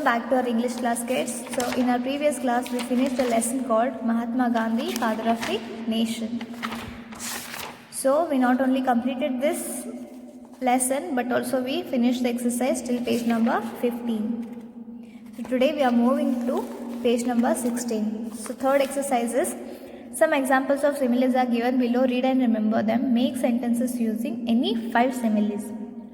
back to our English class, kids. So in our previous class we finished a lesson called Mahatma Gandhi, Father of the Nation. So we not only completed this lesson but also we finished the exercise till page number 15. So today we are moving to page number 16. So third exercise is some examples of similes are given below. Read and remember them. Make sentences using any 5 similes.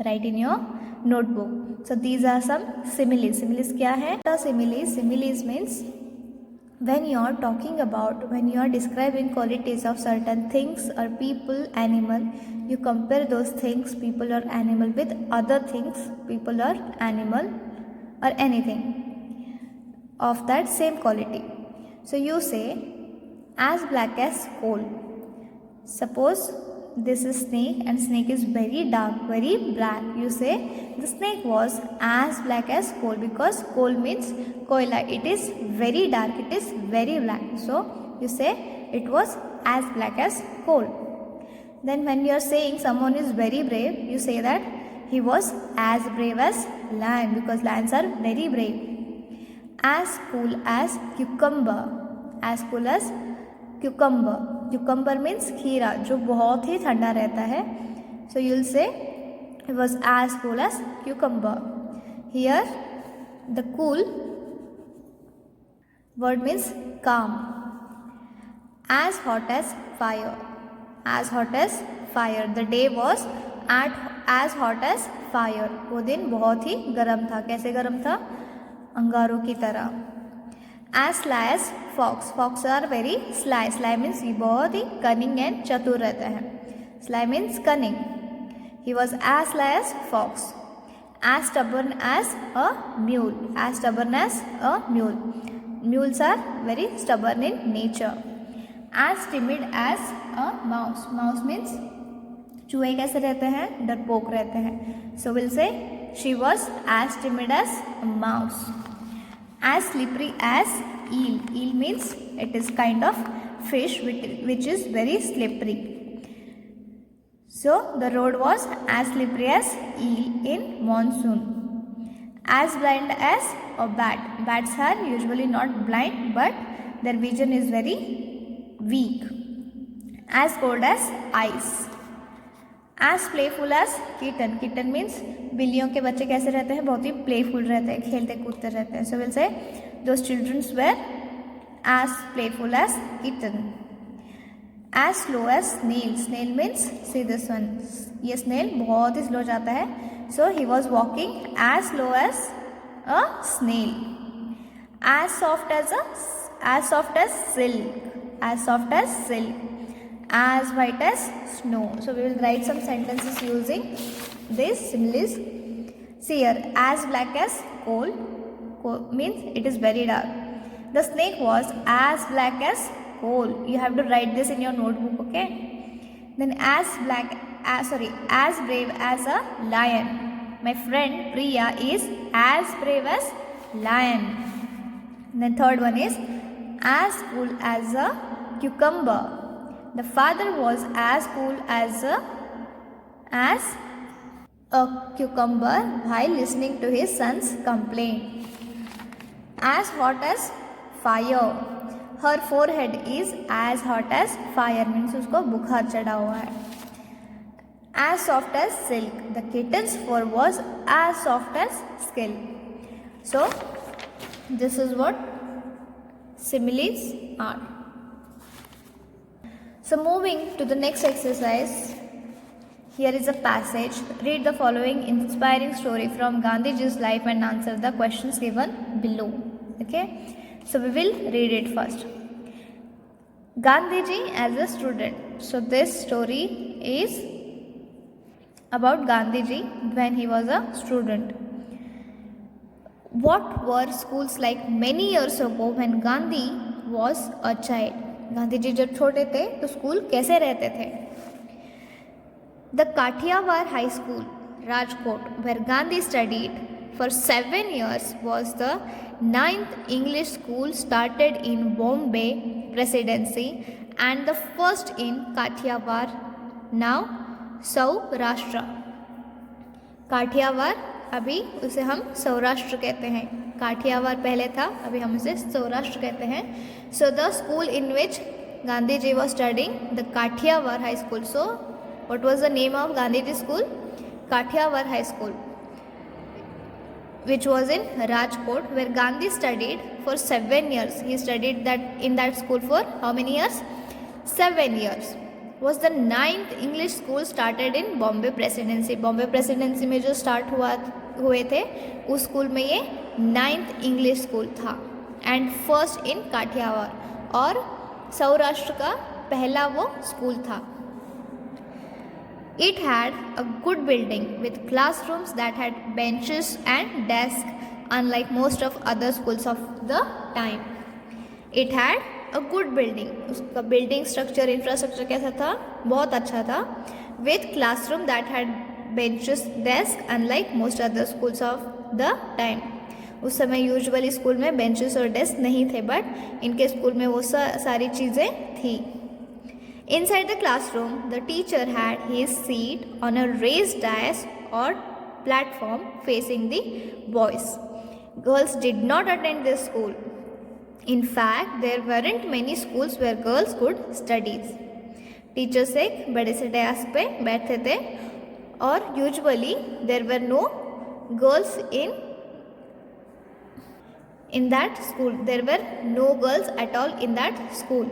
Write in your notebook. So these are some similes. Similes क्या है? The similes means when you are talking about, when you are describing qualities of certain things or people, animal, you compare those things, people or animal with other things, people or animal or anything of that same quality. So you say as black as coal. Suppose this is snake and snake is very dark, very black. You say the snake was as black as coal because coal means koila. It is very dark, it is very black. So you say it was as black as coal. Then when you are saying someone is very brave, you say that he was as brave as lion because lions are very brave. As cool as cucumber. As cool as cucumber. Cucumber means खीरा जो बहुत ही ठंडा रहता है. So you will say it was as cool as cucumber. Here the cool word means calm. As hot as fire. As hot as fire. The day was as hot as fire. वो दिन बहुत ही गर्म था. कैसे गर्म था? अंगारों की तरह. As sly as fox. Fox are very sly. Sly means ये बहुत ही cunning and चतुर रहता है. Sly means cunning. He was as sly as fox. As stubborn as a mule. As stubborn as a mule. Mules are very stubborn in nature. As timid as a mouse. Mouse means चूहे कैसे रहते हैं? डरपोक रहते हैं. So we'll say she was as timid as a mouse. As slippery as eel. Eel means it is kind of fish which is very slippery. So the road was as slippery as eel in monsoon. As blind as a bat. Bats are usually not blind but their vision is very weak. As cold as ice. As playful as kitten. Kitten means बिल्लियों के बच्चे कैसे रहते हैं? बहुत ही playful रहते हैं, खेलते कूदते रहते हैं. So we'll say those children were as playful as kitten. As slow as snail. Snail means see this one. ये snail बहुत ही slow जाता है. So he was walking as slow as a snail. As soft as silk. As soft as silk. As white as snow. So we will write some sentences using this similes. See here, as black as coal. Coal means it is very dark. The snake was as black as coal. You have to write this in your notebook, okay? Then as brave as a lion. My friend Priya is as brave as lion. And the third one is as cool as a cucumber. The father was as cool as a cucumber while listening to his son's complaint. As hot as fire. Her forehead is as hot as fire means उसको बुखार चढ़ा हुआ है. As soft as silk. The kitten's fur was as soft as silk. So this is what similes are. So moving to the next exercise, here is a passage. Read the following inspiring story from Gandhiji's life and answer the questions given below. Okay, so we will read it first. Gandhiji as a student. So this story is about Gandhiji when he was a student. What were schools like many years ago when Gandhi was a child? Gandhi ji जब छोटे थे तो school कैसे रहते थे? The Kathiawar high school, Rajkot, where Gandhi studied for 7 years was the 9th English school started in Bombay Presidency and the first in Kathiawar, now Saurashtra. Kathiawar अभी उसे हम सौराष्ट्र कहते हैं. काठियावाड़ पहले था, अभी हम इसे सौराष्ट्र कहते हैं. So the school in which Gandhi ji was studying the Kathiawar high school. So what was the name of Gandhi ji school? Kathiawar high school, which was in Rajkot, where Gandhi studied for 7 years. He studied in that school for how many years? 7 years. Was the 9th English school started in Bombay Presidency. Bombay Presidency में जो start हुए थे उस school में ये 9th English school था. And first in Kathiawar, और सौराष्ट्र का पहला वो स्कूल था. It had a good building with classrooms that had benches and desks, unlike most of other schools of the time. It had a good building. उसका building structure, infrastructure कैसा था? बहुत अच्छा था. With classroom that had benches, desks, unlike most other schools of the time. उस समय usually school में benches और डेस्क नहीं थे, बट इनके स्कूल में वो सारी चीज़ें थी. Inside the classroom, the teacher had his seat on a raised dais or platform facing the boys. Girls did not attend this school. In fact, there weren't many schools where girls could study. Teachers एक बड़े से DISE पे बैठे थे और usually there were no girls in that school. There were no girls at all in that school.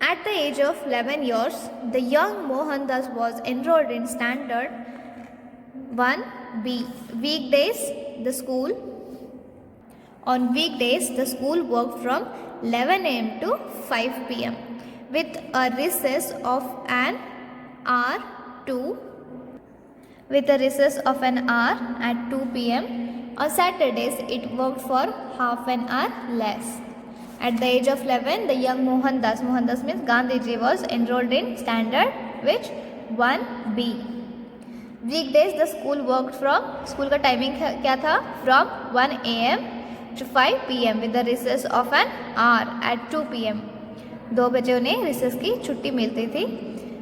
At the age of 11 years, the young Mohandas was enrolled in Standard 1B. On weekdays, the school worked from 11 a.m. to 5 p.m. with a recess of an hour at 2 p.m. On Saturdays, it worked for half an hour less. At the age of 11, the young Mohandas means Gandhiji, was enrolled in Standard which 1B. Weekdays the school worked from, school का timing क्या था? From 1 a.m. to 5 p.m. with the recess of an hour at 2 p.m. 2 बजे उन्हें recess की छुट्टी मिलती थी.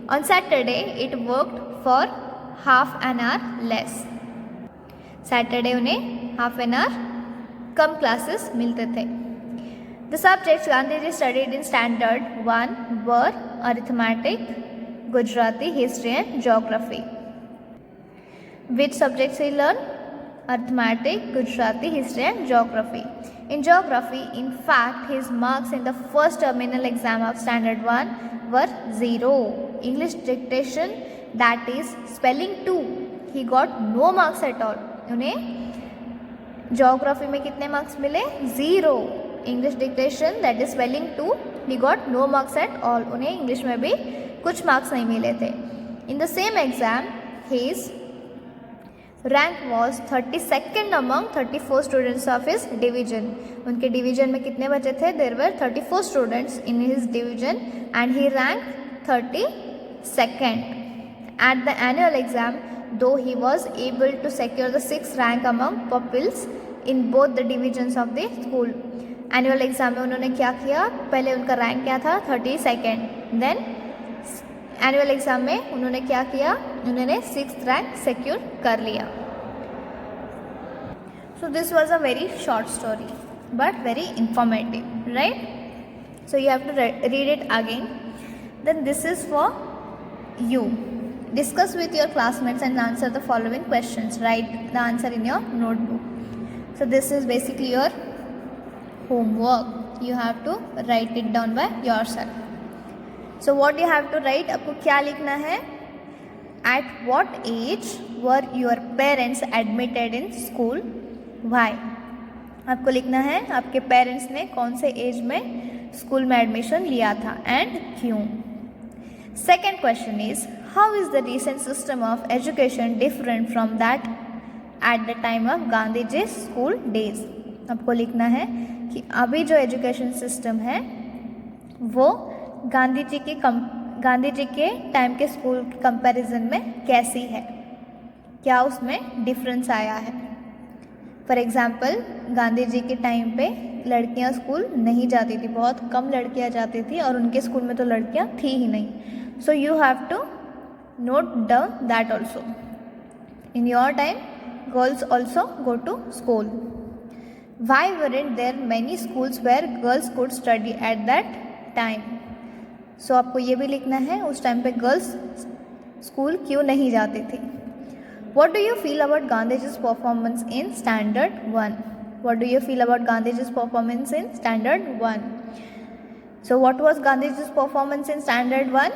On Saturday it worked for half an hour less. Saturday उन्हें half an hour come classes मिलते थे. The subjects Gandhiji studied in Standard 1 were arithmetic, Gujarati, history and geography. Which subjects he learned? Arithmetic, Gujarati, history and geography. In geography, in fact, his marks in the first terminal exam of Standard 1 were 0. English dictation, that is spelling 2, he got no marks at all. उन्हें geography में कितने marks मिले? 0. English dictation, that is spelling 2, he got no marks at all. उन्हें English में भी कुछ marks नहीं मिले थे. In the same exam, his rank was 32nd among 34 students of his division. उनके डिवीजन में कितने बचे थे? There were 34 students in his division and he ranked 32nd. At the annual exam, though he was able to secure the 6th rank among pupils in both the divisions of the school. Annual exam में उन्होंने क्या किया? पहले उनका rank क्या था? 32nd. Then annual exam में उन्होंने क्या किया? उन्होंने 6th रैंक सिक्योर कर लिया. So this was a very short story but very informative, right? So you have to read it again. Then this is for you. Discuss with your classmates and answer the following questions. Write the answer in your notebook. So this is basically your homework. You have to write it down by yourself. So what you have to write, आपको क्या लिखना है? At what age were your parents admitted in school? Why? आपको लिखना है आपके parents ने कौन से एज में स्कूल में एडमिशन लिया था एंड क्यों. Second question is, how is the recent system of education different from that at the time of Gandhiji's school days? आपको लिखना है कि अभी जो एजुकेशन सिस्टम है वो गांधी जी के टाइम के स्कूल के कंपैरिजन में कैसी है, क्या उसमें डिफरेंस आया है. फॉर एग्ज़ाम्पल, गांधी जी के टाइम पे लड़कियां स्कूल नहीं जाती थी, बहुत कम लड़कियां जाती थी और उनके स्कूल में तो लड़कियां थी ही नहीं. So you have to note down that also. In your time, girls also go to school. Why weren't there many schools where girls could study at that time? So आपको ये भी लिखना है उस टाइम पे गर्ल्स स्कूल क्यों नहीं जाती थी. What do you feel about Gandhiji's performance in Standard 1? What do you feel about Gandhiji's performance in Standard 1? So what was Gandhiji's performance in Standard 1?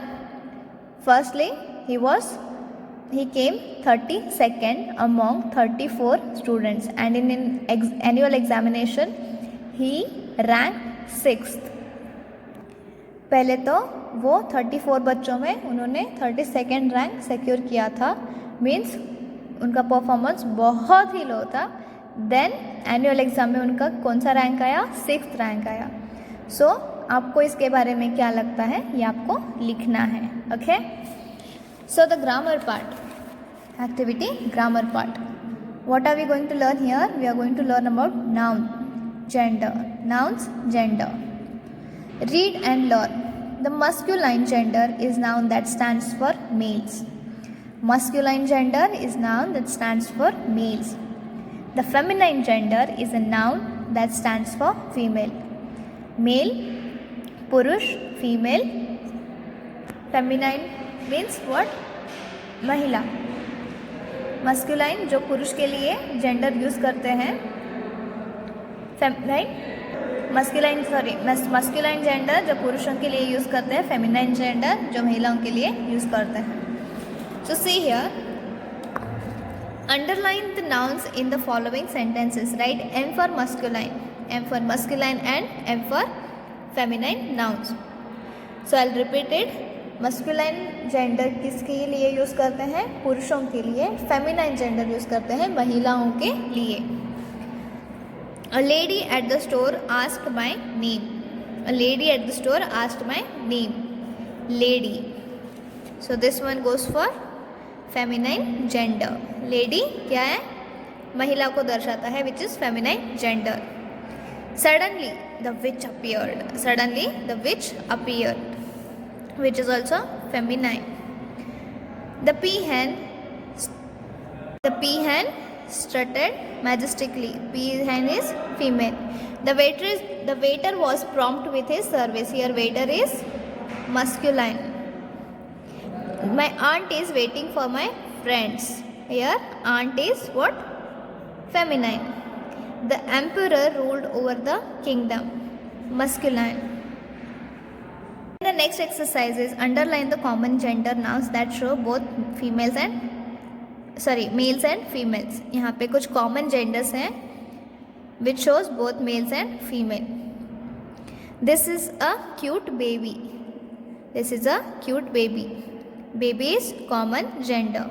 Firstly, he came 32nd among 34 students, and in annual examination he ranked 6th. पहले तो वो 34 बच्चों में उन्होंने 32nd rank secure किया था, means उनका performance बहुत ही लो था. देन एनुअल एग्ज़ाम में उनका कौन सा रैंक आया? 6th रैंक आया. सो आपको इसके बारे में क्या लगता है ये आपको लिखना है. Okay, so the grammar part, activity grammar part. What are we going to learn here? We are going to learn about noun, gender, nouns, gender. Read and learn. The masculine gender is noun that stands for males. Masculine gender is noun that stands for males. The feminine gender is a noun that stands for female. Male, purush, female. Feminine means what? महिला. Masculine जो पुरुष के लिए gender use करते हैं. Masculine gender जो पुरुषों के लिए यूज़ करते हैं. फेमिनाइन जेंडर जो महिलाओं के लिए यूज़ करते हैं. So see here, underline the nouns in the following sentences. Write M for masculine and M for feminine nouns. So I'll repeat it. Masculine gender किसके लिए यूज़ करते हैं? पुरुषों के लिए. फेमिनाइन जेंडर यूज़ करते हैं महिलाओं के लिए. A lady at the store asked my name. A lady at the store asked my name. Lady. So this one goes for feminine gender. Lady क्या है? महिला को दर्शाता है, which is feminine gender. Suddenly the witch appeared. Suddenly the witch appeared, which is also feminine. The peahen strutted majestically. Peahen is female. The waiter was prompt with his service. Here waiter is masculine. My aunt is waiting for my friends. Here aunt is what? Feminine. The emperor ruled over the kingdom. Masculine. The next exercise is underline the common gender nouns that show both males and females. यहाँ पे कुछ common genders हैं which shows both males and female. This is a cute baby. This is a cute baby. Baby is common gender.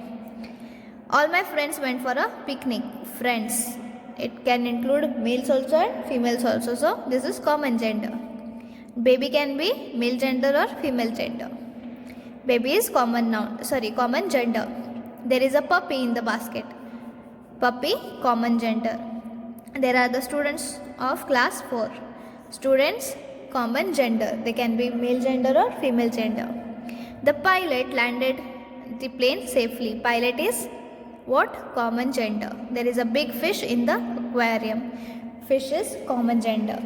All my friends went for a picnic. Friends, it can include males also and females also. So this is common gender. Baby can be male gender or female gender. Baby is common gender. There is a puppy in the basket. Puppy, common gender. There are the students of class 4. Students, common gender. They can be male gender or female gender. The pilot landed the plane safely. Pilot is what? Common gender. There is a big fish in the aquarium. Fish is common gender.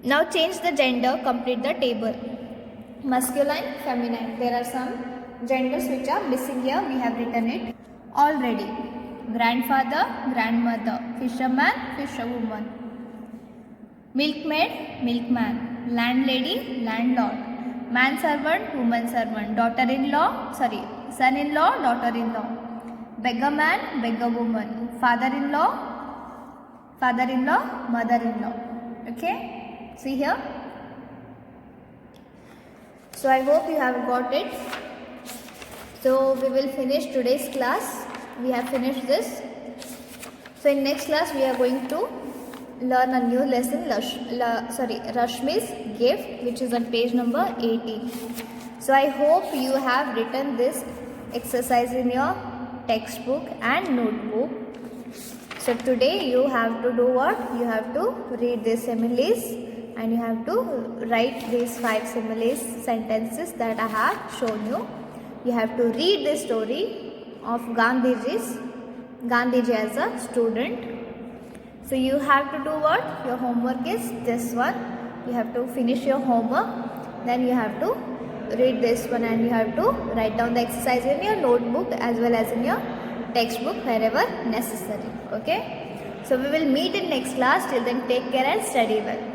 Now change the gender, complete the table. Masculine, feminine. There are some genders which are missing here. We have written it already. Grandfather, grandmother. Fisherman, fisherwoman. Milkmaid, milkman. Landlady, landlord. Manservant, woman servant. Son-in-law, daughter-in-law. Beggar man, beggar woman. Father-in-law, mother-in-law. Okay, see here. So I hope you have got it. So we will finish today's class. We have finished this. So in next class we are going to learn a new lesson, Rashmi's gift, which is on page number 18. So I hope you have written this exercise in your textbook and notebook. So today you have to do what? You have to read these similes and you have to write these 5 similes sentences that I have shown you. You have to read the story of Gandhiji's Gandhiji as a student. So you have to do what? Your homework is this one. You have to finish your homework. Then you have to read this one and you have to write down the exercise in your notebook as well as in your textbook wherever necessary. Okay. So we will meet in next class. Till then, take care and study well.